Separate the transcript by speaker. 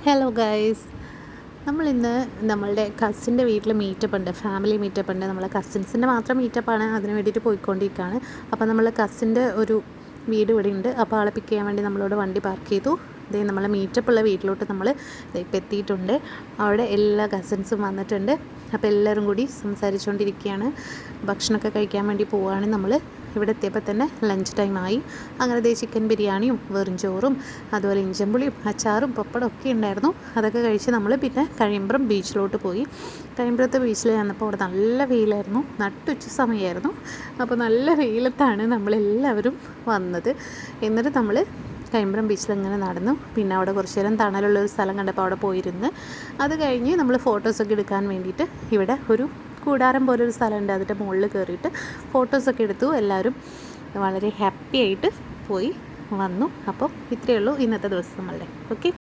Speaker 1: Hello guys, നമ്മളിന്ന് നമ്മളുടെ കസിൻ്റെ വീട്ടിൽ മീറ്റപ്പ് ഉണ്ട്, ഫാമിലി മീറ്റപ്പ് ഉണ്ട്. നമ്മളെ കസിൻസിൻ്റെ മാത്രം മീറ്റപ്പാണ്, അതിന് വേണ്ടിയിട്ട് പോയിക്കൊണ്ടിരിക്കുകയാണ്. അപ്പോൾ നമ്മൾ കസിൻ്റെ ഒരു വീട് ഇവിടെ ഉണ്ട്. അപ്പോൾ ആളെ പിക്ക് ചെയ്യാൻ വേണ്ടി നമ്മളോട് വണ്ടി പാർക്ക് ചെയ്തു. ഇതേ നമ്മളെ മീറ്റപ്പുള്ള വീട്ടിലോട്ട് നമ്മൾ ഇപ്പോൾ എത്തിയിട്ടുണ്ട്. അവിടെ എല്ലാ കസിൻസും വന്നിട്ടുണ്ട്. അപ്പോൾ എല്ലാവരും കൂടി സംസാരിച്ചുകൊണ്ടിരിക്കുകയാണ്. ഭക്ഷണമൊക്കെ കഴിക്കാൻ വേണ്ടി പോവുകയാണ്. നമ്മൾ ഇവിടെ എത്തിയപ്പോൾ തന്നെ ലഞ്ച് ടൈമായി. അങ്ങനെ ചിക്കൻ ബിരിയാണിയും വെറും ചോറും അതുപോലെ ഇഞ്ചമ്പുളിയും അച്ചാറും പപ്പടം ഒക്കെ ഉണ്ടായിരുന്നു. അതൊക്കെ കഴിച്ച് നമ്മൾ പിന്നെ കഴിമ്പ്രം ബീച്ചിലോട്ട് പോയി. കഴിമ്പ്രത്തെ ബീച്ചിൽ ചെന്നപ്പോൾ അവിടെ നല്ല വെയിലായിരുന്നു, നട്ടുച്ച സമയമായിരുന്നു. അപ്പോൾ നല്ല വെയിലത്താണ് നമ്മളെല്ലാവരും വന്നത്. എന്നിട്ട് നമ്മൾ കഴിമ്പ്രം ബീച്ചിൽ ഇങ്ങനെ നടന്നു. പിന്നെ അവിടെ കുറച്ച് നേരം തണലുള്ളൊരു സ്ഥലം കണ്ടപ്പോൾ അവിടെ പോയിരുന്ന് അത് കഴിഞ്ഞ് നമ്മൾ ഫോട്ടോസൊക്കെ എടുക്കാൻ വേണ്ടിയിട്ട് ഇവിടെ ഒരു കൂടാരം പോലൊരു സ്ഥലമുണ്ട്, അതിൻ്റെ മുകളിൽ കയറിയിട്ട് ഫോട്ടോസൊക്കെ എടുത്തു. എല്ലാവരും വളരെ ഹാപ്പി ആയിട്ട് പോയി വന്നു. അപ്പോൾ ഇത്രയേ ഉള്ളൂ ഇന്നത്തെ ദിവസം നമ്മളുടെ. ഓക്കെ.